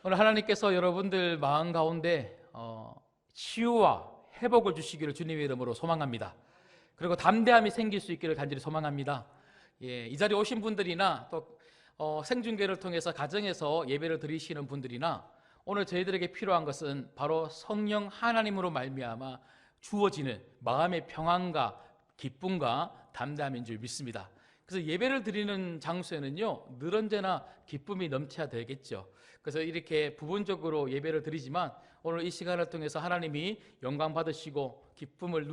오늘 하나님께서 여러분들 마음 가운데 치유와 회복을 주시기를 주님의 이름으로 소망합니다. 그리고 담대함이 생길 수 있기를 간절히 소망합니다. 이 자리에 오신 분들이나 또 생중계를 통해서 가정에서 예배를 드리시는 분들이나 오늘 저희들에게 필요한 것은 바로 성령 하나님으로 말미암아 주어지는 마음의 평안과 기쁨과 담대함인 줄 믿습니다. 그래서 예배를 드리는 장소에는요, 늘 언제나 기쁨이 넘쳐야 되겠죠. 그래서 이렇게 부분적으로 예배를 드리지만 오늘 이 시간을 통해서 하나님이 영광 받으시고 기쁨을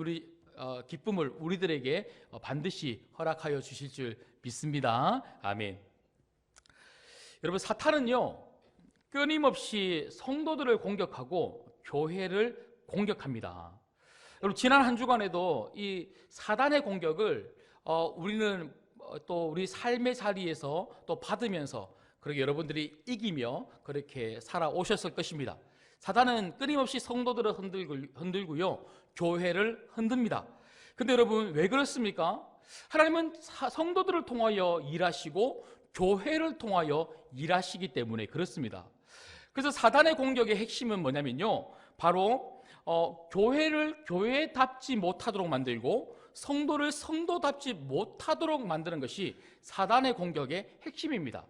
우리들에게 반드시 허락하여 주실 줄 믿습니다. 아멘. 여러분, 사탄은요, 끊임없이 성도들을 공격하고 교회를 공격합니다. 여러분, 지난 한 주간에도 이 사단의 공격을 우리는 또 우리 삶의 자리에서 또 받으면서 그렇게 여러분들이 이기며 그렇게 살아오셨을 것입니다. 사단은 끊임없이 성도들을 흔들고요, 교회를 흔듭니다. 근데 여러분, 왜 그렇습니까? 하나님은 성도들을 통하여 일하시고 교회를 통하여 일하시기 때문에 그렇습니다. 그래서 사단의 공격의 핵심은 뭐냐면요, 바로 교회를 교회답지 못하도록 만들고 성도를 성도답지 못하도록 만드는 것이 사단의 공격의 핵심입니다.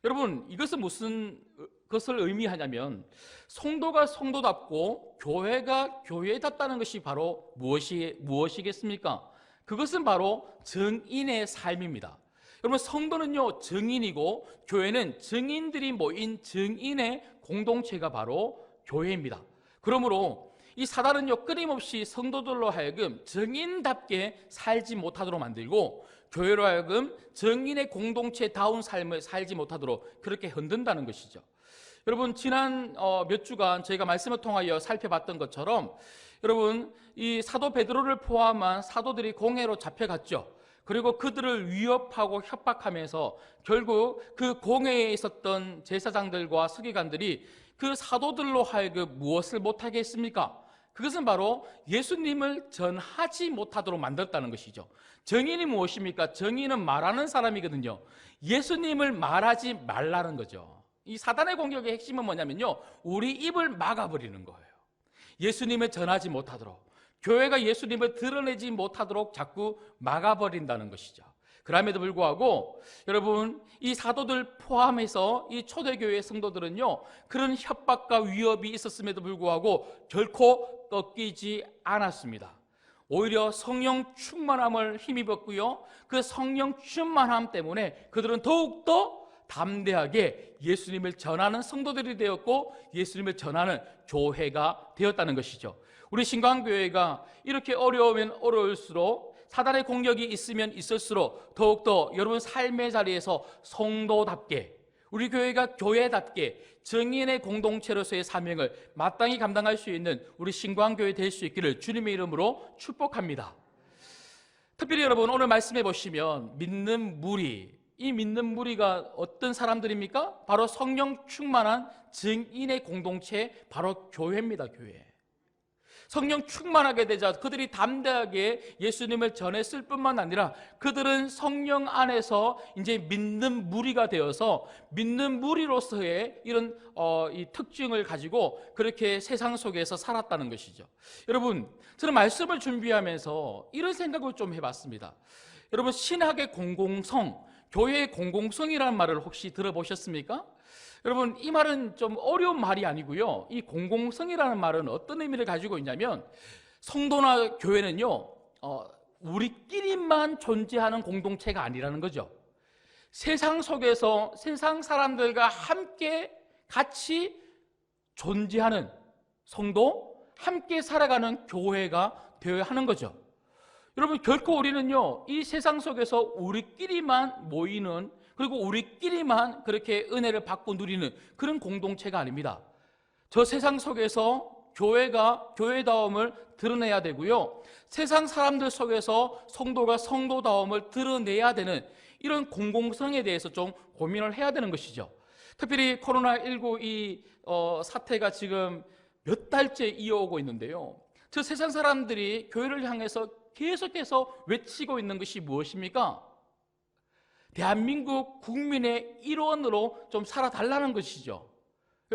여러분, 이것은 무슨 것을 의미하냐면 성도가 성도답고 교회가 교회답다는 것이 바로 무엇이겠습니까? 그것은 바로 증인의 삶입니다. 여러분, 성도는요, 증인이고 교회는 증인들이 모인 증인의 공동체가 바로 교회입니다. 그러므로 이 사단은요, 끊임없이 성도들로 하여금 증인답게 살지 못하도록 만들고 교회로 하여금 증인의 공동체다운 삶을 살지 못하도록 그렇게 흔든다는 것이죠. 여러분, 지난 몇 주간 저희가 말씀을 통하여 살펴봤던 것처럼 여러분, 이 사도 베드로를 포함한 사도들이 공회로 잡혀갔죠. 그리고 그들을 위협하고 협박하면서 결국 그 공회에 있었던 제사장들과 서기관들이 그 사도들로 하여금 무엇을 못하게 했습니까? 그것은 바로 예수님을 전하지 못하도록 만들었다는 것이죠. 정인이 무엇입니까? 정인은 말하는 사람이거든요. 예수님을 말하지 말라는 거죠. 이 사단의 공격의 핵심은 뭐냐면요, 우리 입을 막아버리는 거예요. 예수님을 전하지 못하도록, 교회가 예수님을 드러내지 못하도록 자꾸 막아버린다는 것이죠. 그럼에도 불구하고 여러분, 이 사도들 포함해서 이 초대교회 성도들은요, 그런 협박과 위협이 있었음에도 불구하고 결코 꺾이지 않았습니다. 오히려 성령 충만함을 힘입었고요, 그 성령 충만함 때문에 그들은 더욱더 담대하게 예수님을 전하는 성도들이 되었고 예수님을 전하는 교회가 되었다는 것이죠. 우리 신광교회가 이렇게 어려우면 어려울수록, 사단의 공격이 있으면 있을수록 더욱더 여러분 삶의 자리에서 성도답게, 우리 교회가 교회답게 증인의 공동체로서의 사명을 마땅히 감당할 수 있는 우리 신광교회 될 수 있기를 주님의 이름으로 축복합니다. 특별히 여러분, 오늘 말씀해 보시면 믿는 무리, 이 믿는 무리가 어떤 사람들입니까? 바로 성령 충만한 증인의 공동체, 바로 교회입니다. 교회. 성령 충만하게 되자 그들이 담대하게 예수님을 전했을 뿐만 아니라 그들은 성령 안에서 이제 믿는 무리가 되어서 믿는 무리로서의 이런 이 특징을 가지고 그렇게 세상 속에서 살았다는 것이죠. 여러분, 저는 말씀을 준비하면서 이런 생각을 좀 해봤습니다. 여러분, 신학의 공공성, 교회의 공공성이라는 말을 혹시 들어보셨습니까? 여러분, 이 말은 좀 어려운 말이 아니고요, 이 공공성이라는 말은 어떤 의미를 가지고 있냐면 성도나 교회는요, 우리끼리만 존재하는 공동체가 아니라는 거죠. 세상 속에서 세상 사람들과 함께 같이 존재하는 성도, 함께 살아가는 교회가 되어야 하는 거죠. 여러분, 결코 우리는요, 이 세상 속에서 우리끼리만 모이는, 그리고 우리끼리만 그렇게 은혜를 받고 누리는 그런 공동체가 아닙니다. 저 세상 속에서 교회가 교회다움을 드러내야 되고요, 세상 사람들 속에서 성도가 성도다움을 드러내야 되는 이런 공공성에 대해서 좀 고민을 해야 되는 것이죠. 특별히 코로나19 이 사태가 지금 몇 달째 이어오고 있는데요, 저 세상 사람들이 교회를 향해서 계속해서 외치고 있는 것이 무엇입니까? 대한민국 국민의 일원으로 좀 살아달라는 것이죠.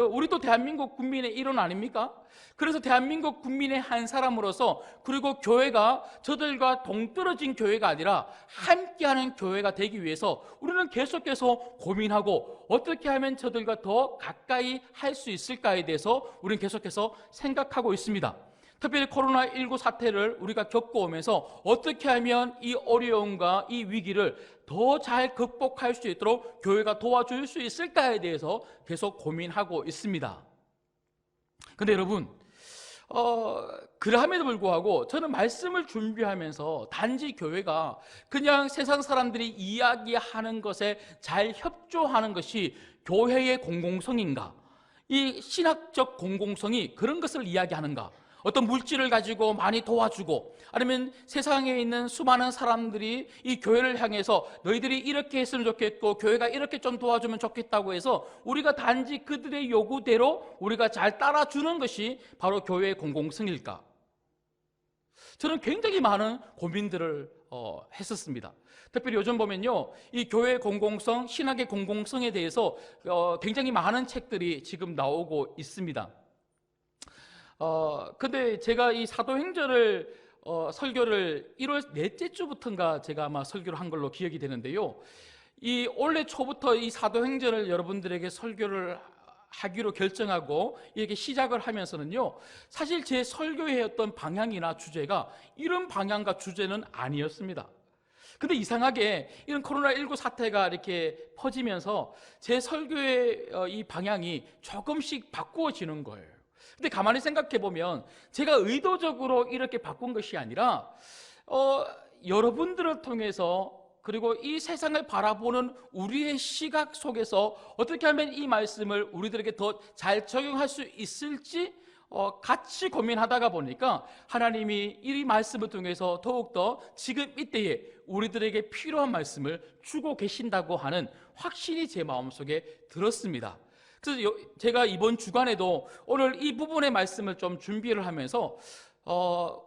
우리도 대한민국 국민의 일원 아닙니까? 그래서 대한민국 국민의 한 사람으로서, 그리고 교회가 저들과 동떨어진 교회가 아니라 함께하는 교회가 되기 위해서 우리는 계속해서 고민하고 어떻게 하면 저들과 더 가까이 할 수 있을까에 대해서 우리는 계속해서 생각하고 있습니다. 특별히 코로나19 사태를 우리가 겪어오면서 어떻게 하면 이 어려움과 이 위기를 더 잘 극복할 수 있도록 교회가 도와줄 수 있을까에 대해서 계속 고민하고 있습니다. 근데 여러분, 그럼에도 불구하고 저는 말씀을 준비하면서 단지 교회가 그냥 세상 사람들이 이야기하는 것에 잘 협조하는 것이 교회의 공공성인가, 이 신학적 공공성이 그런 것을 이야기하는가, 어떤 물질을 가지고 많이 도와주고, 아니면 세상에 있는 수많은 사람들이 이 교회를 향해서 너희들이 이렇게 했으면 좋겠고 교회가 이렇게 좀 도와주면 좋겠다고 해서 우리가 단지 그들의 요구대로 우리가 잘 따라주는 것이 바로 교회의 공공성일까? 저는 굉장히 많은 고민들을 했었습니다. 특별히 요즘 보면요, 이 교회의 공공성, 신학의 공공성에 대해서 굉장히 많은 책들이 지금 나오고 있습니다. 근데 제가 이 사도행전을 설교를 1월 넷째 주부터인가 제가 아마 설교를 한 걸로 기억이 되는데요, 이 올해 초부터 이 사도행전을 여러분들에게 설교를 하기로 결정하고 이렇게 시작을 하면서는요, 사실 제 설교의 어떤 방향이나 주제가 이런 방향과 주제는 아니었습니다. 근데 이상하게 이런 코로나19 사태가 이렇게 퍼지면서 제 설교의 이 방향이 조금씩 바꾸어지는 거예요. 근데 가만히 생각해 보면 제가 의도적으로 이렇게 바꾼 것이 아니라 여러분들을 통해서, 그리고 이 세상을 바라보는 우리의 시각 속에서 어떻게 하면 이 말씀을 우리들에게 더 잘 적용할 수 있을지 같이 고민하다가 보니까 하나님이 이 말씀을 통해서 더욱더 지금 이때에 우리들에게 필요한 말씀을 주고 계신다고 하는 확신이 제 마음속에 들었습니다. 그래서 제가 이번 주간에도 오늘 이 부분의 말씀을 좀 준비를 하면서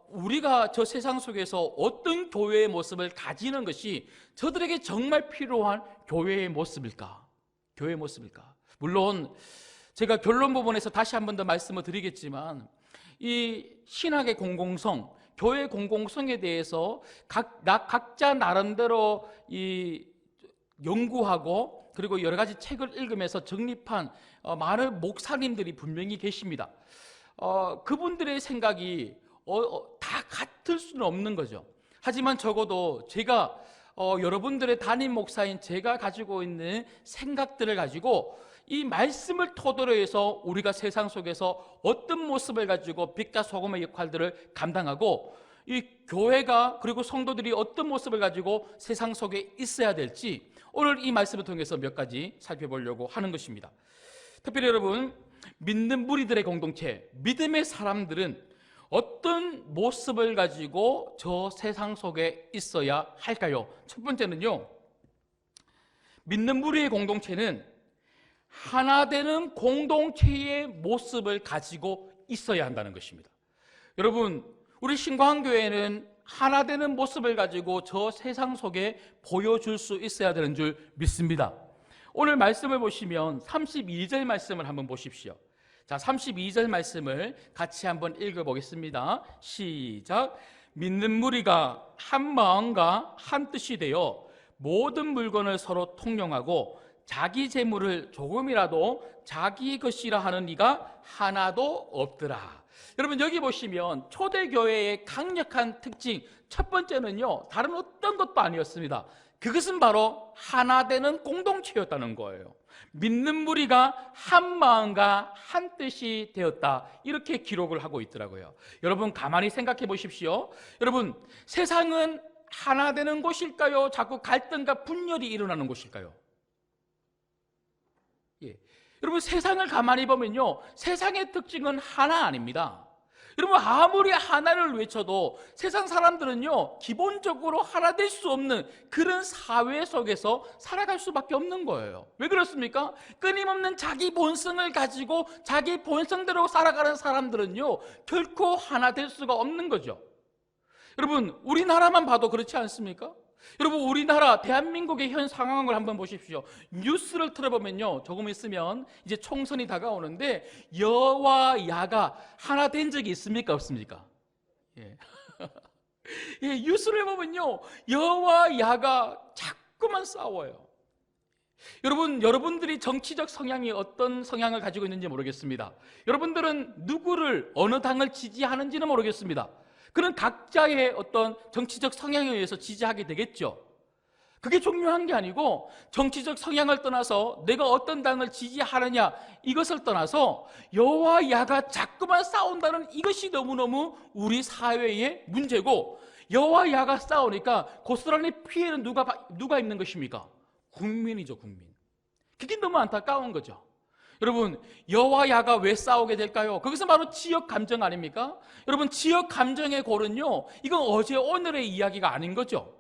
우리가 저 세상 속에서 어떤 교회의 모습을 가지는 것이 저들에게 정말 필요한 교회의 모습일까? 교회의 모습일까? 물론 제가 결론 부분에서 다시 한 번 더 말씀을 드리겠지만, 이 신학의 공공성, 교회의 공공성에 대해서 각자 나름대로 이 연구하고 그리고 여러 가지 책을 읽으면서 정립한 많은 목사님들이 분명히 계십니다. 그분들의 생각이 다 같을 수는 없는 거죠. 하지만 적어도 제가 여러분들의 담임 목사인 제가 가지고 있는 생각들을 가지고 이 말씀을 토대로 해서 우리가 세상 속에서 어떤 모습을 가지고 빛과 소금의 역할들을 감당하고, 이 교회가 그리고 성도들이 어떤 모습을 가지고 세상 속에 있어야 될지 오늘 이 말씀을 통해서 몇 가지 살펴보려고 하는 것입니다. 특별히 여러분, 믿는 무리들의 공동체, 믿음의 사람들은 어떤 모습을 가지고 저 세상 속에 있어야 할까요? 첫 번째는요, 믿는 무리의 공동체는 하나 되는 공동체의 모습을 가지고 있어야 한다는 것입니다. 여러분, 우리 신광교회는 하나 되는 모습을 가지고 저 세상 속에 보여줄 수 있어야 되는 줄 믿습니다. 오늘 말씀을 보시면 32절 말씀을 한번 보십시오. 자, 32절 말씀을 같이 한번 읽어보겠습니다. 시작. 믿는 무리가 한 마음과 한 뜻이 되어 모든 물건을 서로 통용하고 자기 재물을 조금이라도 자기 것이라 하는 이가 하나도 없더라. 여러분, 여기 보시면 초대교회의 강력한 특징 첫 번째는요, 다른 어떤 것도 아니었습니다. 그것은 바로 하나 되는 공동체였다는 거예요. 믿는 무리가 한 마음과 한 뜻이 되었다, 이렇게 기록을 하고 있더라고요. 여러분, 가만히 생각해 보십시오. 여러분, 세상은 하나 되는 곳일까요? 자꾸 갈등과 분열이 일어나는 곳일까요? 여러분, 세상을 가만히 보면요, 세상의 특징은 하나 아닙니다. 여러분, 아무리 하나를 외쳐도 세상 사람들은요, 기본적으로 하나 될 수 없는 그런 사회 속에서 살아갈 수밖에 없는 거예요. 왜 그렇습니까? 끊임없는 자기 본성을 가지고 자기 본성대로 살아가는 사람들은요, 결코 하나 될 수가 없는 거죠. 여러분, 우리나라만 봐도 그렇지 않습니까? 여러분, 우리나라 대한민국의 현 상황을 한번 보십시오. 뉴스를 틀어보면요, 조금 있으면 이제 총선이 다가오는데 여와 야가 하나 된 적이 있습니까, 없습니까? 예. 예, 뉴스를 보면요, 여와 야가 자꾸만 싸워요. 여러분들이 정치적 성향이 어떤 성향을 가지고 있는지 모르겠습니다. 여러분들은 누구를, 어느 당을 지지하는지는 모르겠습니다. 그런 각자의 어떤 정치적 성향에 의해서 지지하게 되겠죠. 그게 중요한 게 아니고, 정치적 성향을 떠나서 내가 어떤 당을 지지하느냐, 이것을 떠나서 여와 야가 자꾸만 싸운다는 이것이 너무너무 우리 사회의 문제고, 여와 야가 싸우니까 고스란히 피해는 누가 입는 것입니까? 국민이죠, 국민. 그게 너무 안타까운 거죠. 여러분, 여와 야가 왜 싸우게 될까요? 그것은 바로 지역 감정 아닙니까? 여러분, 지역 감정의 골은요, 이건 어제 오늘의 이야기가 아닌 거죠.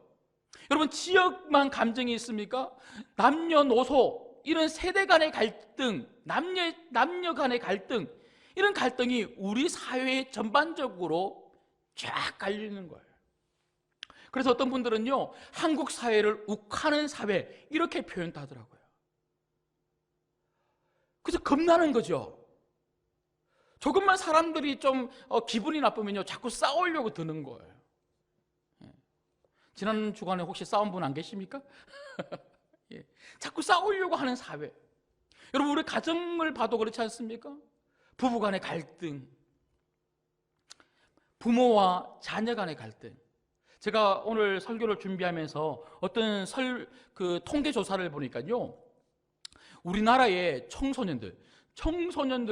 여러분, 지역만 감정이 있습니까? 남녀노소, 이런 세대 간의 갈등, 남녀 간의 갈등, 이런 갈등이 우리 사회에 전반적으로 쫙 깔리는 거예요. 그래서 어떤 분들은요, 한국 사회를 욱하는 사회, 이렇게 표현하더라고요. 그래서 겁나는 거죠. 조금만 사람들이 좀 기분이 나쁘면요, 자꾸 싸우려고 드는 거예요. 지난 주간에 혹시 싸운 분 안 계십니까? 예. 자꾸 싸우려고 하는 사회. 여러분, 우리 가정을 봐도 그렇지 않습니까? 부부 간의 갈등, 부모와 자녀 간의 갈등. 제가 오늘 설교를 준비하면서 어떤 통계 조사를 보니까요, 우리나라의 청소년들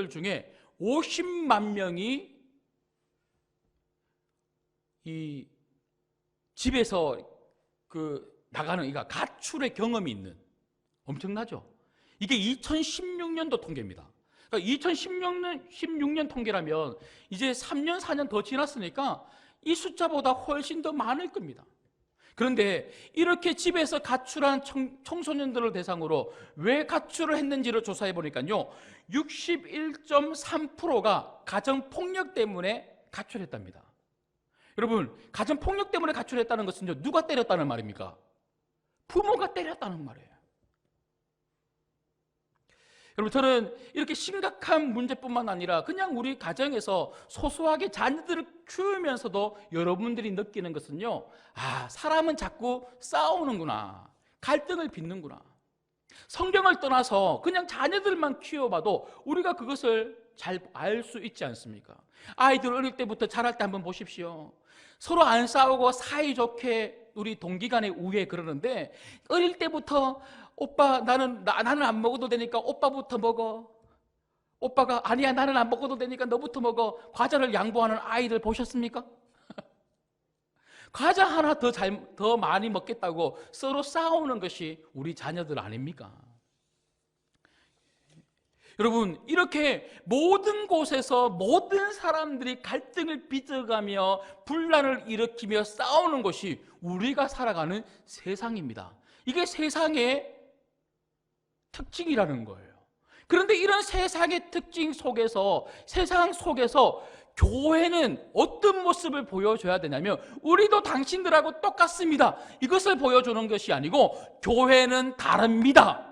중에 50만 명이 이 집에서 나가는, 그러니까 가출의 경험이 있는, 엄청나죠? 이게 2016년도 통계입니다. 그러니까 2016년 통계라면 이제 3년, 4년 더 지났으니까 이 숫자보다 훨씬 더 많을 겁니다. 그런데 이렇게 집에서 가출한 청소년들을 대상으로 왜 가출을 했는지를 조사해 보니까요, 61.3%가 가정폭력 때문에 가출했답니다. 여러분, 가정폭력 때문에 가출했다는 것은요, 누가 때렸다는 말입니까? 부모가 때렸다는 말이에요. 여러분, 저는 이렇게 심각한 문제뿐만 아니라 그냥 우리 가정에서 소소하게 자녀들을 키우면서도 여러분들이 느끼는 것은요, 사람은 자꾸 싸우는구나, 갈등을 빚는구나. 성경을 떠나서 그냥 자녀들만 키워봐도 우리가 그것을 잘 알 수 있지 않습니까? 아이들 어릴 때부터 자랄 때 한번 보십시오. 서로 안 싸우고 사이좋게 우리 동기간에 우애 그러는데, 어릴 때부터 오빠, 나는 안 먹어도 되니까 오빠부터 먹어. 오빠가 아니야, 나는 안 먹어도 되니까 너부터 먹어. 과자를 양보하는 아이들 보셨습니까? 과자 하나 더 많이 먹겠다고 서로 싸우는 것이 우리 자녀들 아닙니까? 여러분, 이렇게 모든 곳에서 모든 사람들이 갈등을 빚어가며 분란을 일으키며 싸우는 것이 우리가 살아가는 세상입니다. 이게 세상의 특징이라는 거예요. 그런데 이런 세상의 특징 속에서, 세상 속에서 교회는 어떤 모습을 보여줘야 되냐면, 우리도 당신들하고 똑같습니다, 이것을 보여주는 것이 아니고 교회는 다릅니다,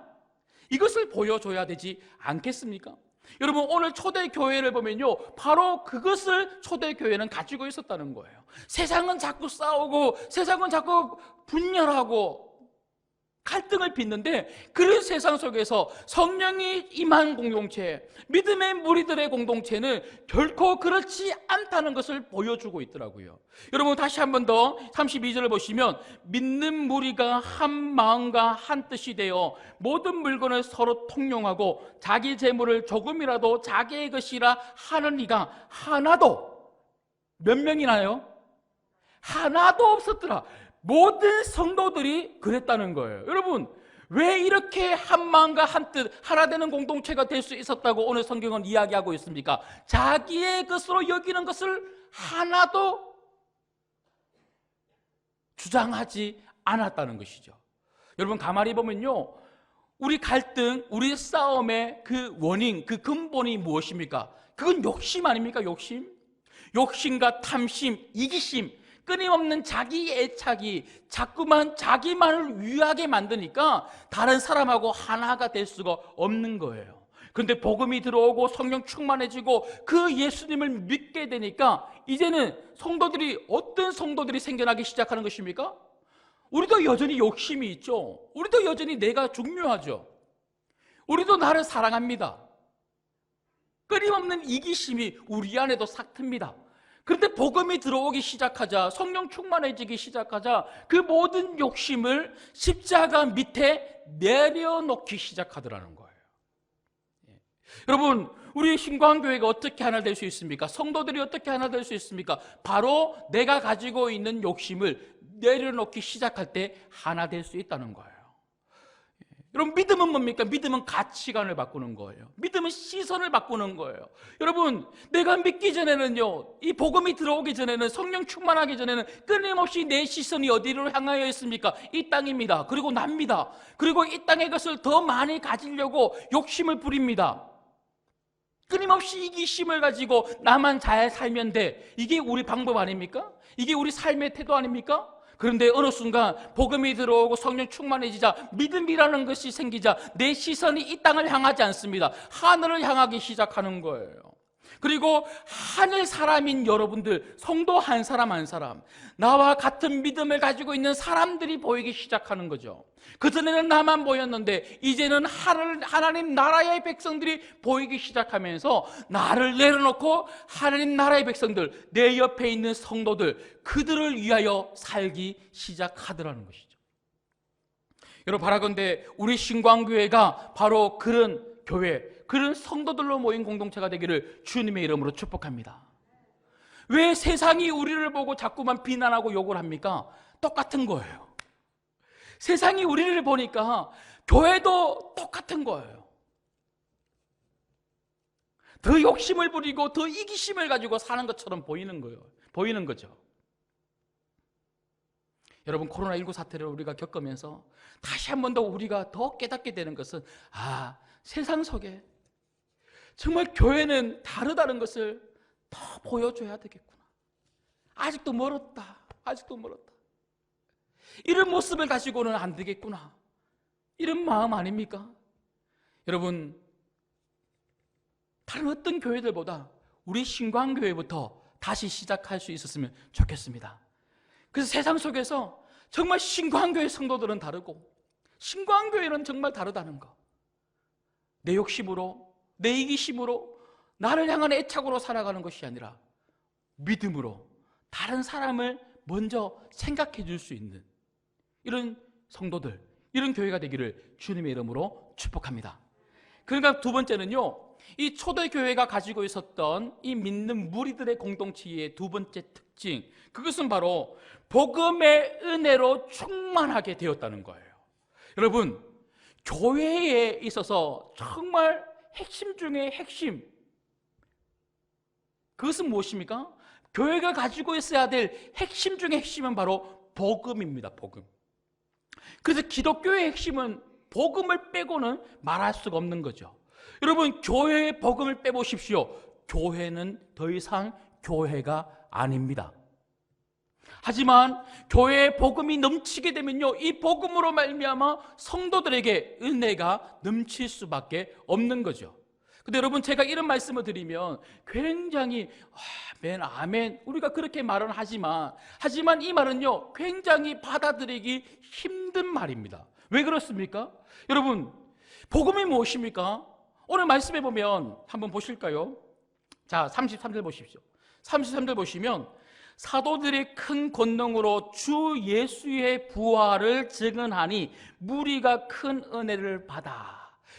이것을 보여줘야 되지 않겠습니까? 여러분, 오늘 초대교회를 보면요, 바로 그것을 초대교회는 가지고 있었다는 거예요. 세상은 자꾸 싸우고, 세상은 자꾸 분열하고 갈등을 빚는데, 그런 세상 속에서 성령이 임한 공동체, 믿음의 무리들의 공동체는 결코 그렇지 않다는 것을 보여주고 있더라고요. 여러분, 다시 한 번 더 32절을 보시면, 믿는 무리가 한 마음과 한 뜻이 되어 모든 물건을 서로 통용하고 자기 재물을 조금이라도 자기의 것이라 하는 이가 하나도, 몇 명이나요? 하나도 없었더라. 모든 성도들이 그랬다는 거예요. 여러분, 왜 이렇게 한 마음과 한 뜻, 하나 되는 공동체가 될 수 있었다고 오늘 성경은 이야기하고 있습니까? 자기의 것으로 여기는 것을 하나도 주장하지 않았다는 것이죠. 여러분, 가만히 보면요, 우리 갈등, 우리 싸움의 그 원인, 그 근본이 무엇입니까? 그건 욕심 아닙니까? 욕심과 탐심, 이기심, 끊임없는 자기 애착이 자꾸만 자기만을 위하게 만드니까 다른 사람하고 하나가 될 수가 없는 거예요. 그런데 복음이 들어오고 성령 충만해지고 그 예수님을 믿게 되니까 이제는 어떤 성도들이 생겨나기 시작하는 것입니까? 우리도 여전히 욕심이 있죠. 우리도 여전히 내가 중요하죠. 우리도 나를 사랑합니다. 끊임없는 이기심이 우리 안에도 싹틉니다. 그런데 복음이 들어오기 시작하자, 성령 충만해지기 시작하자 그 모든 욕심을 십자가 밑에 내려놓기 시작하더라는 거예요. 여러분, 우리 신광교회가 어떻게 하나 될 수 있습니까? 성도들이 어떻게 하나 될 수 있습니까? 바로 내가 가지고 있는 욕심을 내려놓기 시작할 때 하나 될 수 있다는 거예요. 여러분, 믿음은 뭡니까? 믿음은 가치관을 바꾸는 거예요. 믿음은 시선을 바꾸는 거예요. 여러분, 내가 믿기 전에는요, 이 복음이 들어오기 전에는, 성령 충만하기 전에는 끊임없이 내 시선이 어디로 향하여 있습니까? 이 땅입니다. 그리고 납니다. 그리고 이 땅의 것을 더 많이 가지려고 욕심을 부립니다. 끊임없이 이기심을 가지고 나만 잘 살면 돼. 이게 우리 방법 아닙니까? 이게 우리 삶의 태도 아닙니까? 그런데 어느 순간 복음이 들어오고 성령 충만해지자, 믿음이라는 것이 생기자 내 시선이 이 땅을 향하지 않습니다. 하늘을 향하기 시작하는 거예요. 그리고 하늘 사람인 여러분들, 성도 한 사람 한 사람, 나와 같은 믿음을 가지고 있는 사람들이 보이기 시작하는 거죠. 그전에는 나만 보였는데 이제는 하나님 나라의 백성들이 보이기 시작하면서 나를 내려놓고 하나님 나라의 백성들, 내 옆에 있는 성도들, 그들을 위하여 살기 시작하더라는 것이죠. 여러분, 바라건대 우리 신광교회가 바로 그런 교회, 그런 성도들로 모인 공동체가 되기를 주님의 이름으로 축복합니다. 왜 세상이 우리를 보고 자꾸만 비난하고 욕을 합니까? 똑같은 거예요. 세상이 우리를 보니까 교회도 똑같은 거예요. 더 욕심을 부리고 더 이기심을 가지고 사는 것처럼 보이는 거죠. 여러분, 코로나19 사태를 우리가 겪으면서 다시 한 번 더 우리가 더 깨닫게 되는 것은, 세상 속에 정말 교회는 다르다는 것을 더 보여줘야 되겠구나. 아직도 멀었다. 이런 모습을 가지고는 안 되겠구나. 이런 마음 아닙니까? 여러분, 다른 어떤 교회들보다 우리 신광교회부터 다시 시작할 수 있었으면 좋겠습니다. 그래서 세상 속에서 정말 신광교회 성도들은 다르고 신광교회는 정말 다르다는 거, 내 욕심으로, 내 이기심으로, 나를 향한 애착으로 살아가는 것이 아니라 믿음으로 다른 사람을 먼저 생각해 줄 수 있는 이런 성도들, 이런 교회가 되기를 주님의 이름으로 축복합니다. 그러니까 두 번째는요, 이 초대교회가 가지고 있었던 이 믿는 무리들의 공동체의 두 번째 특징, 그것은 바로 복음의 은혜로 충만하게 되었다는 거예요. 여러분, 교회에 있어서 정말 핵심 중에 핵심, 그것은 무엇입니까? 교회가 가지고 있어야 될 핵심 중에 핵심은 바로 복음입니다. 복음. 그래서 기독교의 핵심은 복음을 빼고는 말할 수가 없는 거죠. 여러분, 교회의 복음을 빼보십시오. 교회는 더 이상 교회가 아닙니다. 하지만 교회의 복음이 넘치게 되면요, 이 복음으로 말미암아 성도들에게 은혜가 넘칠 수밖에 없는 거죠. 근데 여러분, 제가 이런 말씀을 드리면 굉장히 아멘, 우리가 그렇게 말은 하지만 이 말은요, 굉장히 받아들이기 힘든 말입니다. 왜 그렇습니까? 여러분, 복음이 무엇입니까? 오늘 말씀해 보면 한번 보실까요? 자, 33절 보십시오. 33절 보시면, 사도들이 큰 권능으로 주 예수의 부활을 증언하니 무리가 큰 은혜를 받아.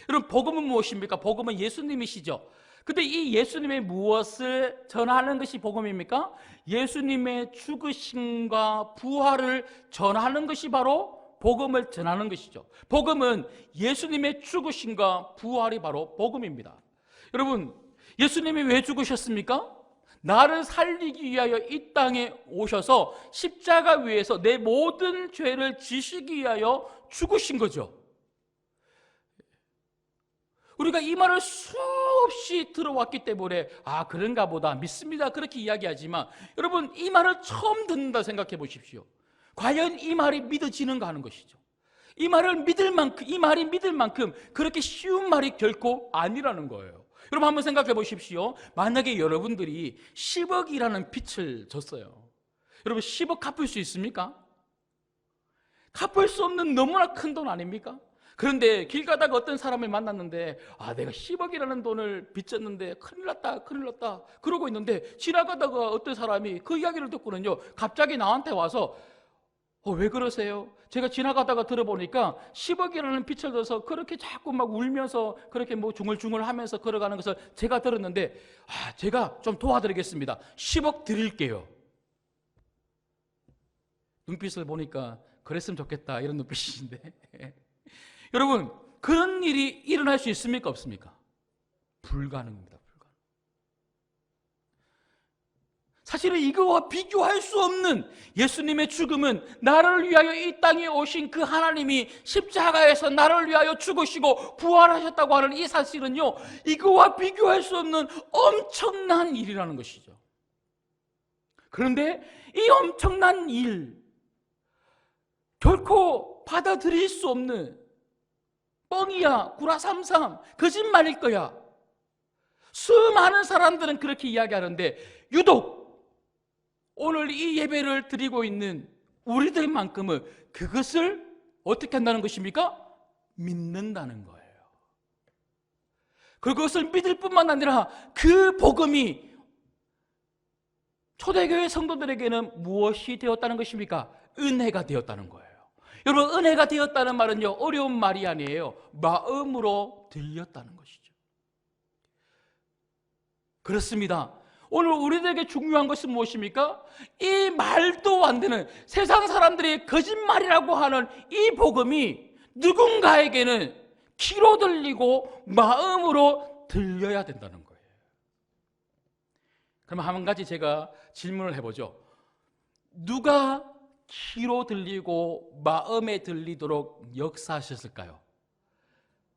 여러분, 복음은 무엇입니까? 복음은 예수님이시죠. 근데 이 예수님의 무엇을 전하는 것이 복음입니까? 예수님의 죽으심과 부활을 전하는 것이 바로 복음을 전하는 것이죠. 복음은 예수님의 죽으심과 부활이 바로 복음입니다. 여러분, 예수님이 왜 죽으셨습니까? 나를 살리기 위하여 이 땅에 오셔서 십자가 위에서 내 모든 죄를 지시기 위하여 죽으신 거죠. 우리가 이 말을 수없이 들어왔기 때문에 그런가 보다 믿습니다 그렇게 이야기하지만, 여러분 이 말을 처음 듣는다 생각해 보십시오. 과연 이 말이 믿어지는가 하는 것이죠. 이 말이 믿을 만큼 그렇게 쉬운 말이 결코 아니라는 거예요. 여러분 한번 생각해 보십시오. 만약에 여러분들이 10억이라는 빚을 졌어요. 여러분 10억 갚을 수 있습니까? 갚을 수 없는 너무나 큰 돈 아닙니까? 그런데 길 가다가 어떤 사람을 만났는데 내가 10억이라는 돈을 빚졌는데 큰일 났다 그러고 있는데, 지나가다가 어떤 사람이 그 이야기를 듣고는요 갑자기 나한테 와서 왜 그러세요? 제가 지나가다가 들어보니까 10억이라는 빚을 져서 그렇게 자꾸 막 울면서 그렇게 뭐 중얼중얼 하면서 걸어가는 것을 제가 들었는데 제가 좀 도와드리겠습니다. 10억 드릴게요. 눈빛을 보니까 그랬으면 좋겠다 이런 눈빛이신데 여러분 그런 일이 일어날 수 있습니까 없습니까? 불가능입니다. 사실은 이거와 비교할 수 없는 예수님의 죽음은, 나를 위하여 이 땅에 오신 그 하나님이 십자가에서 나를 위하여 죽으시고 부활하셨다고 하는 이 사실은요, 이거와 비교할 수 없는 엄청난 일이라는 것이죠. 그런데 이 엄청난 일, 결코 받아들일 수 없는, 뻥이야, 구라삼삼, 거짓말일 거야, 수많은 사람들은 그렇게 이야기하는데, 유독 오늘 이 예배를 드리고 있는 우리들만큼은 그것을 어떻게 한다는 것입니까? 믿는다는 거예요. 그것을 믿을 뿐만 아니라 그 복음이 초대교회 성도들에게는 무엇이 되었다는 것입니까? 은혜가 되었다는 거예요. 여러분 은혜가 되었다는 말은요 어려운 말이 아니에요. 마음으로 들렸다는 것이죠. 그렇습니다. 오늘 우리들에게 중요한 것은 무엇입니까? 이 말도 안 되는, 세상 사람들이 거짓말이라고 하는 이 복음이 누군가에게는 귀로 들리고 마음으로 들려야 된다는 거예요. 그럼 한 가지 제가 질문을 해보죠. 누가 귀로 들리고 마음에 들리도록 역사하셨을까요?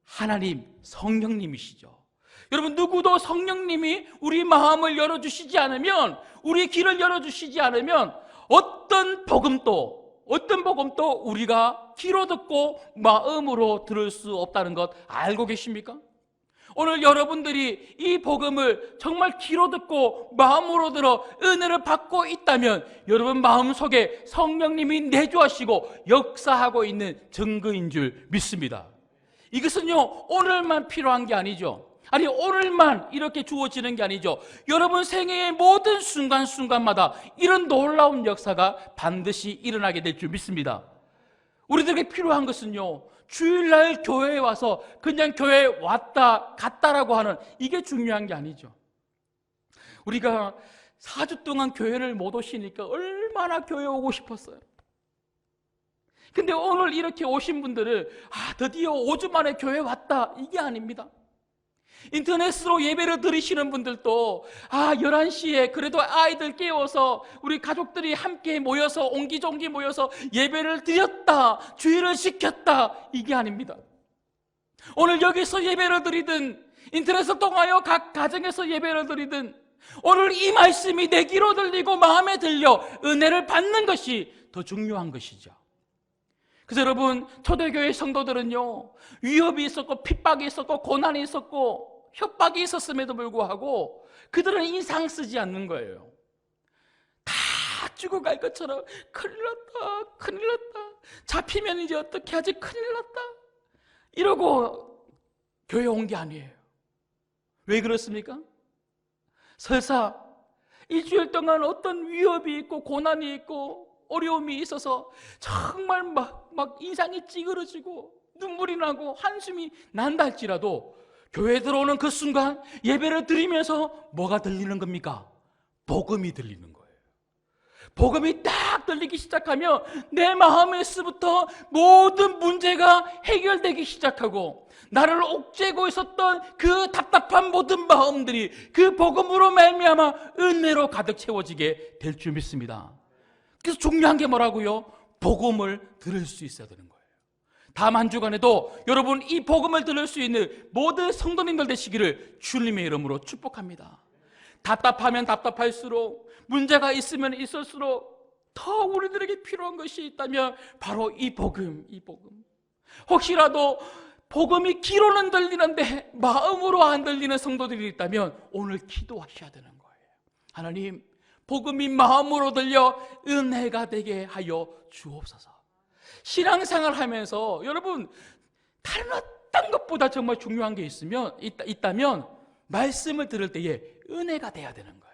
하나님, 성령님이시죠. 여러분 누구도 성령님이 우리 마음을 열어주시지 않으면, 우리 귀를 열어주시지 않으면 어떤 복음도 우리가 귀로 듣고 마음으로 들을 수 없다는 것 알고 계십니까? 오늘 여러분들이 이 복음을 정말 귀로 듣고 마음으로 들어 은혜를 받고 있다면 여러분 마음속에 성령님이 내주하시고 역사하고 있는 증거인 줄 믿습니다. 이것은요 오늘만 필요한 게 아니죠. 아니 오늘만 이렇게 주어지는 게 아니죠. 여러분 생애의 모든 순간순간마다 이런 놀라운 역사가 반드시 일어나게 될 줄 믿습니다. 우리들에게 필요한 것은요 주일날 교회에 와서 그냥 교회에 왔다 갔다라고 하는 이게 중요한 게 아니죠. 우리가 4주 동안 교회를 못 오시니까 얼마나 교회 오고 싶었어요. 근데 오늘 이렇게 오신 분들은 드디어 5주 만에 교회 왔다 이게 아닙니다. 인터넷으로 예배를 드리시는 분들도 11시에 그래도 아이들 깨워서 우리 가족들이 함께 모여서 옹기종기 모여서 예배를 드렸다, 주일을 지켰다 이게 아닙니다. 오늘 여기서 예배를 드리든 인터넷을 통하여 각 가정에서 예배를 드리든 오늘 이 말씀이 내 귀로 들리고 마음에 들려 은혜를 받는 것이 더 중요한 것이죠. 그래서 여러분 초대교회 성도들은요 위협이 있었고 핍박이 있었고 고난이 있었고 협박이 있었음에도 불구하고 그들은 인상 쓰지 않는 거예요. 다 죽어갈 것처럼 큰일 났다 잡히면 이제 어떻게 하지, 큰일 났다 이러고 교회 온 게 아니에요. 왜 그렇습니까? 설사 일주일 동안 어떤 위협이 있고 고난이 있고 어려움이 있어서 정말 막 인상이 찌그러지고 눈물이 나고 한숨이 난다 할지라도 교회에 들어오는 그 순간 예배를 드리면서 뭐가 들리는 겁니까? 복음이 들리는 거예요. 복음이 딱 들리기 시작하면 내 마음에서부터 모든 문제가 해결되기 시작하고 나를 옥죄고 있었던 그 답답한 모든 마음들이 그 복음으로 말미암아 은혜로 가득 채워지게 될 줄 믿습니다. 그래서 중요한 게 뭐라고요? 복음을 들을 수 있어야 되는 거예요. 다음 한 주간에도 여러분 이 복음을 들을 수 있는 모든 성도님들 되시기를 주님의 이름으로 축복합니다. 답답하면 답답할수록, 문제가 있으면 있을수록 더 우리들에게 필요한 것이 있다면 바로 이 복음. 혹시라도 복음이 귀로는 들리는데 마음으로 안 들리는 성도들이 있다면 오늘 기도하셔야 되는 거예요. 하나님, 복음이 마음으로 들려 은혜가 되게 하여 주옵소서. 신앙생활 하면서 여러분 다른 어떤 것보다 정말 중요한 게 있다면 말씀을 들을 때에 은혜가 돼야 되는 거예요.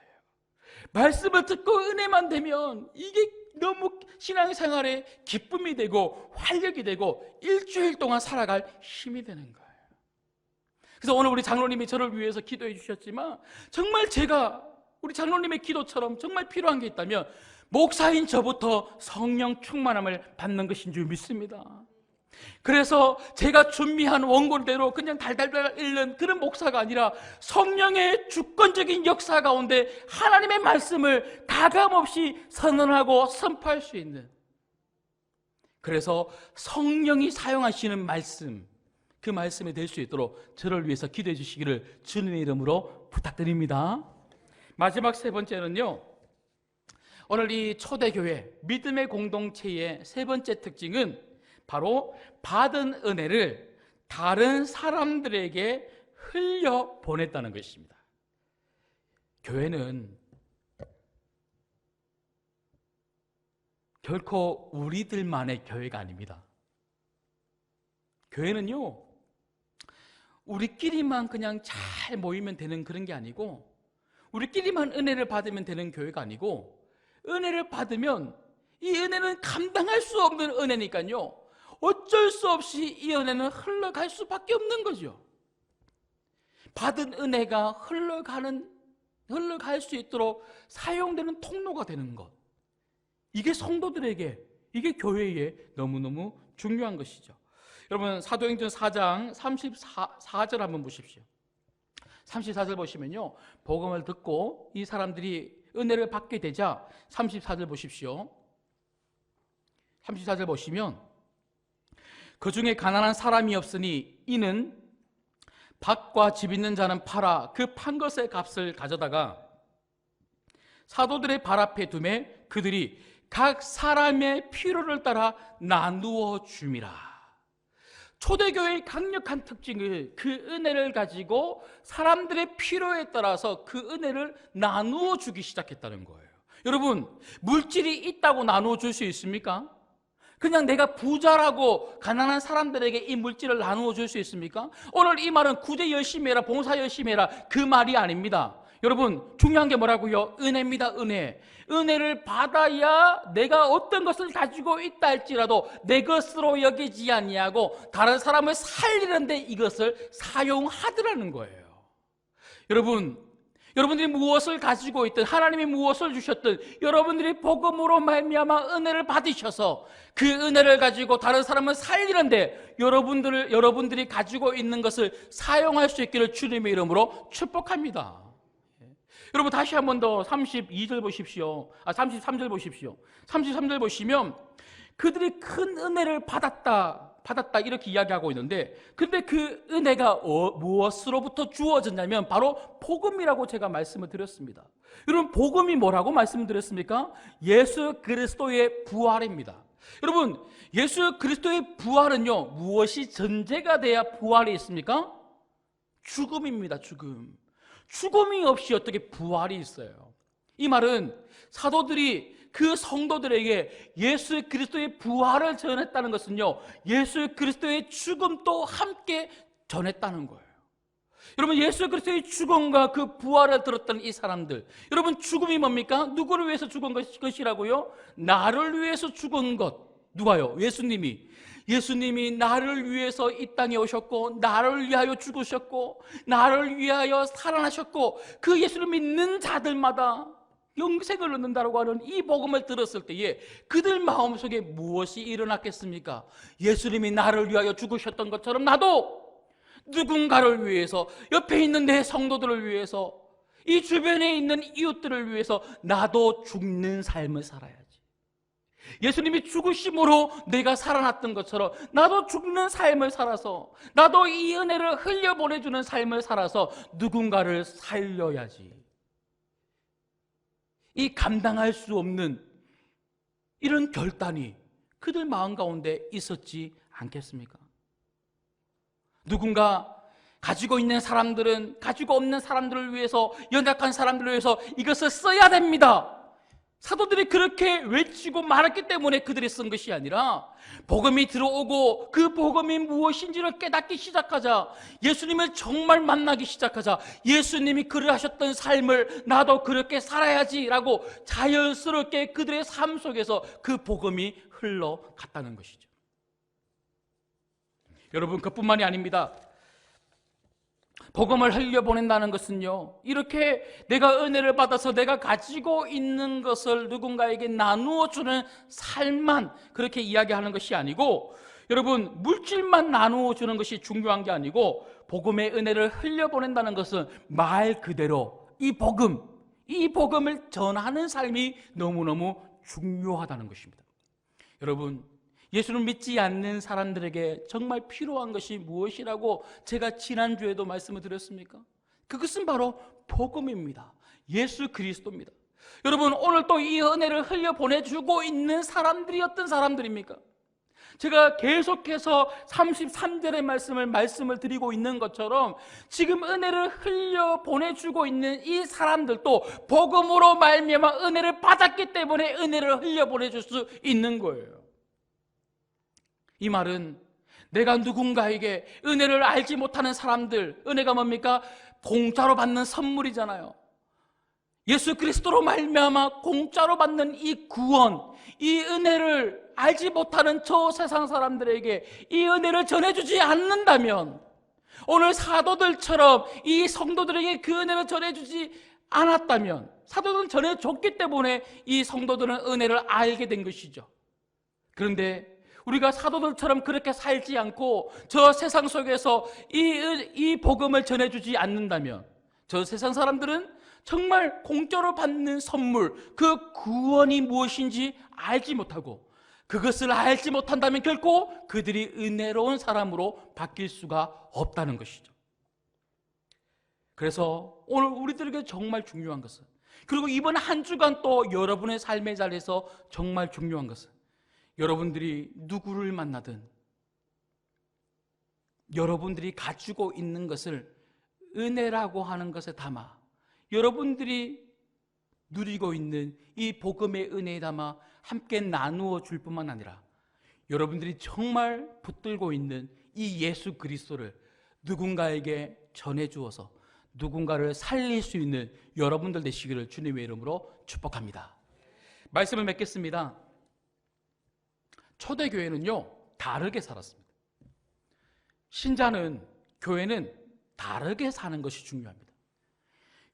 말씀을 듣고 은혜만 되면 이게 너무 신앙생활에 기쁨이 되고 활력이 되고 일주일 동안 살아갈 힘이 되는 거예요. 그래서 오늘 우리 장로님이 저를 위해서 기도해 주셨지만 정말 제가 우리 장로님의 기도처럼 정말 필요한 게 있다면 목사인 저부터 성령 충만함을 받는 것인 줄 믿습니다. 그래서 제가 준비한 원고대로 그냥 달달달 읽는 그런 목사가 아니라 성령의 주권적인 역사 가운데 하나님의 말씀을 가감없이 선언하고 선포할 수 있는, 그래서 성령이 사용하시는 말씀, 그 말씀이 될 수 있도록 저를 위해서 기도해 주시기를 주님의 이름으로 부탁드립니다. 마지막 세 번째는요, 오늘 이 초대교회 믿음의 공동체의 세 번째 특징은 바로 받은 은혜를 다른 사람들에게 흘려 보냈다는 것입니다. 교회는 결코 우리들만의 교회가 아닙니다. 교회는요, 우리끼리만 그냥 잘 모이면 되는 그런 게 아니고, 우리끼리만 은혜를 받으면 되는 교회가 아니고, 은혜를 받으면 이 은혜는 감당할 수 없는 은혜니까요, 어쩔 수 없이 이 은혜는 흘러갈 수밖에 없는 거죠. 받은 은혜가 흘러갈 수 있도록 사용되는 통로가 되는 것, 이게 성도들에게, 이게 교회에 너무너무 중요한 것이죠. 여러분 사도행전 4장 34절 한번 보십시오. 34절 보시면요, 복음을 듣고 이 사람들이 은혜를 받게 되자 34절 보십시오. 34절 보시면 그 중에 가난한 사람이 없으니 이는 밭과 집 있는 자는 팔아 그 판 것의 값을 가져다가 사도들의 발 앞에 두매 그들이 각 사람의 필요를 따라 나누어 줌이라. 초대교회의 강력한 특징을, 그 은혜를 가지고 사람들의 필요에 따라서 그 은혜를 나누어 주기 시작했다는 거예요. 여러분, 물질이 있다고 나누어 줄 수 있습니까? 그냥 내가 부자라고 가난한 사람들에게 이 물질을 나누어 줄 수 있습니까? 오늘 이 말은 구제 열심히 해라, 봉사 열심히 해라, 그 말이 아닙니다. 여러분, 중요한 게 뭐라고요? 은혜입니다. 은혜를 받아야 내가 어떤 것을 가지고 있다 할지라도 내 것으로 여기지 아니하고 다른 사람을 살리는데 이것을 사용하더라는 거예요. 여러분들이 무엇을 가지고 있든, 하나님이 무엇을 주셨든, 여러분들이 복음으로 말미암아 은혜를 받으셔서 그 은혜를 가지고 다른 사람을 살리는데 여러분들이 가지고 있는 것을 사용할 수 있기를 주님의 이름으로 축복합니다. 여러분 다시 한 번 더 32절 보십시오. 33절 보십시오. 33절 보시면 그들이 큰 은혜를 받았다 이렇게 이야기하고 있는데, 근데 그 은혜가 무엇으로부터 주어졌냐면 바로 복음이라고 제가 말씀을 드렸습니다. 여러분, 복음이 뭐라고 말씀을 드렸습니까? 예수 그리스도의 부활입니다. 여러분, 예수 그리스도의 부활은요, 무엇이 전제가 돼야 부활이 있습니까? 죽음입니다. 죽음이 없이 어떻게 부활이 있어요? 이 말은 사도들이 그 성도들에게 예수 그리스도의 부활을 전했다는 것은요, 예수 그리스도의 죽음도 함께 전했다는 거예요. 여러분, 예수 그리스도의 죽음과 그 부활을 들었던 이 사람들, 여러분, 죽음이 뭡니까? 누구를 위해서 죽은 것이라고요? 나를 위해서 죽은 것. 누가요? 예수님이 나를 위해서 이 땅에 오셨고, 나를 위하여 죽으셨고, 나를 위하여 살아나셨고, 그 예수를 믿는 자들마다 영생을 얻는다고 하는 이 복음을 들었을 때에 그들 마음속에 무엇이 일어났겠습니까? 예수님이 나를 위하여 죽으셨던 것처럼 나도 누군가를 위해서, 옆에 있는 내 성도들을 위해서, 이 주변에 있는 이웃들을 위해서 나도 죽는 삶을 살아야지. 예수님이 죽으심으로 내가 살아났던 것처럼 나도 죽는 삶을 살아서, 나도 이 은혜를 흘려보내주는 삶을 살아서 누군가를 살려야지. 이 감당할 수 없는 이런 결단이 그들 마음 가운데 있었지 않겠습니까? 누군가 가지고 있는 사람들은 가지고 없는 사람들을 위해서, 연약한 사람들을 위해서 이것을 써야 됩니다. 사도들이 그렇게 외치고 말했기 때문에 그들이 쓴 것이 아니라, 복음이 들어오고 그 복음이 무엇인지를 깨닫기 시작하자, 예수님을 정말 만나기 시작하자, 예수님이 그러하셨던 삶을 나도 그렇게 살아야지라고 자연스럽게 그들의 삶 속에서 그 복음이 흘러갔다는 것이죠. 여러분, 그뿐만이 아닙니다. 복음을 흘려보낸다는 것은요, 이렇게 내가 은혜를 받아서 내가 가지고 있는 것을 누군가에게 나누어주는 삶만 그렇게 이야기하는 것이 아니고, 여러분, 물질만 나누어주는 것이 중요한 게 아니고, 복음의 은혜를 흘려보낸다는 것은 말 그대로 이 복음을 전하는 삶이 너무너무 중요하다는 것입니다. 여러분, 예수를 믿지 않는 사람들에게 정말 필요한 것이 무엇이라고 제가 지난주에도 말씀을 드렸습니까? 그것은 바로 복음입니다. 예수 그리스도입니다. 여러분, 오늘 또 이 은혜를 흘려보내주고 있는 사람들이 어떤 사람들입니까? 제가 계속해서 33절의 말씀을 드리고 있는 것처럼 지금 은혜를 흘려보내주고 있는 이 사람들도 복음으로 말미암아 은혜를 받았기 때문에 은혜를 흘려보내줄 수 있는 거예요. 이 말은 내가 누군가에게 은혜를 알지 못하는 사람들, 은혜가 뭡니까? 공짜로 받는 선물이잖아요. 예수 그리스도로 말미암아 공짜로 받는 이 구원, 이 은혜를 알지 못하는 저 세상 사람들에게 이 은혜를 전해주지 않는다면, 오늘 사도들처럼 이 성도들에게 그 은혜를 전해주지 않았다면, 사도들은 전해줬기 때문에 이 성도들은 은혜를 알게 된 것이죠. 그런데 우리가 사도들처럼 그렇게 살지 않고 저 세상 속에서 이 복음을 전해주지 않는다면, 저 세상 사람들은 정말 공짜로 받는 선물, 그 구원이 무엇인지 알지 못하고, 그것을 알지 못한다면 결코 그들이 은혜로운 사람으로 바뀔 수가 없다는 것이죠. 그래서 오늘 우리들에게 정말 중요한 것은, 그리고 이번 한 주간 또 여러분의 삶의 자리에서 정말 중요한 것은, 여러분들이 누구를 만나든 여러분들이 가지고 있는 것을 은혜라고 하는 것에 담아, 여러분들이 누리고 있는 이 복음의 은혜에 담아 함께 나누어 줄 뿐만 아니라, 여러분들이 정말 붙들고 있는 이 예수 그리스도를 누군가에게 전해주어서 누군가를 살릴 수 있는 여러분들 되시기를 주님의 이름으로 축복합니다. 말씀을 맺겠습니다. 초대교회는요, 다르게 살았습니다. 신자는, 교회는 다르게 사는 것이 중요합니다.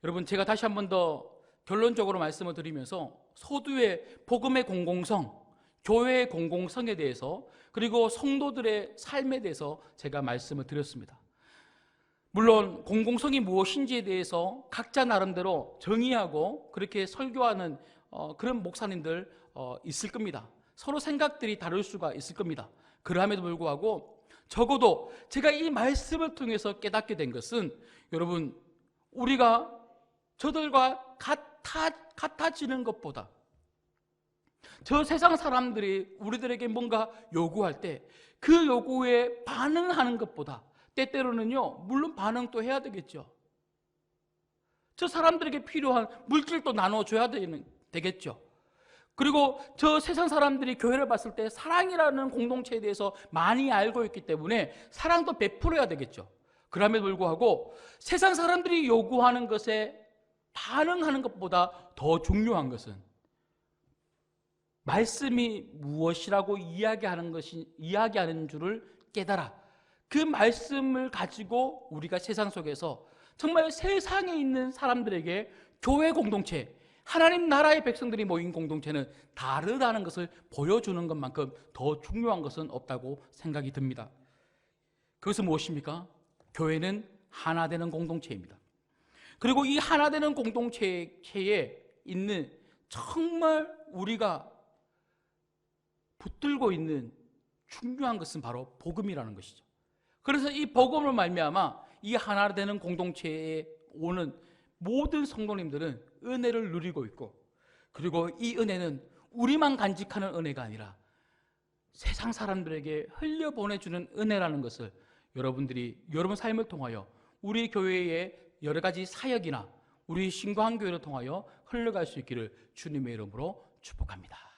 여러분, 제가 다시 한 번 더 결론적으로 말씀을 드리면서 소두의 복음의 공공성, 교회의 공공성에 대해서, 그리고 성도들의 삶에 대해서 제가 말씀을 드렸습니다. 물론 공공성이 무엇인지에 대해서 각자 나름대로 정의하고 그렇게 설교하는 그런 목사님들 있을 겁니다. 서로 생각들이 다를 수가 있을 겁니다. 그럼에도 불구하고 적어도 제가 이 말씀을 통해서 깨닫게 된 것은, 여러분, 우리가 저들과 같아지는 것보다 저 세상 사람들이 우리들에게 뭔가 요구할 때 그 요구에 반응하는 것보다, 때때로는요, 물론 반응도 해야 되겠죠. 저 사람들에게 필요한 물질도 나눠줘야 되겠죠. 그리고 저 세상 사람들이 교회를 봤을 때 사랑이라는 공동체에 대해서 많이 알고 있기 때문에 사랑도 베풀어야 되겠죠. 그럼에도 불구하고 세상 사람들이 요구하는 것에 반응하는 것보다 더 중요한 것은 말씀이 무엇이라고 이야기하는 줄을 깨달아 그 말씀을 가지고 우리가 세상 속에서 정말 세상에 있는 사람들에게 교회 공동체, 하나님 나라의 백성들이 모인 공동체는 다르다는 것을 보여주는 것만큼 더 중요한 것은 없다고 생각이 듭니다. 그것은 무엇입니까? 교회는 하나 되는 공동체입니다. 그리고 이 하나 되는 공동체에 있는 정말 우리가 붙들고 있는 중요한 것은 바로 복음이라는 것이죠. 그래서 이 복음을 말미암아 이 하나 되는 공동체에 오는 모든 성도님들은 은혜를 누리고 있고, 그리고 이 은혜는 우리만 간직하는 은혜가 아니라 세상 사람들에게 흘려보내주는 은혜라는 것을 여러분들이 여러분 삶을 통하여 우리 교회의 여러 가지 사역이나 우리 신과한 교회를 통하여 흘러갈 수 있기를 주님의 이름으로 축복합니다.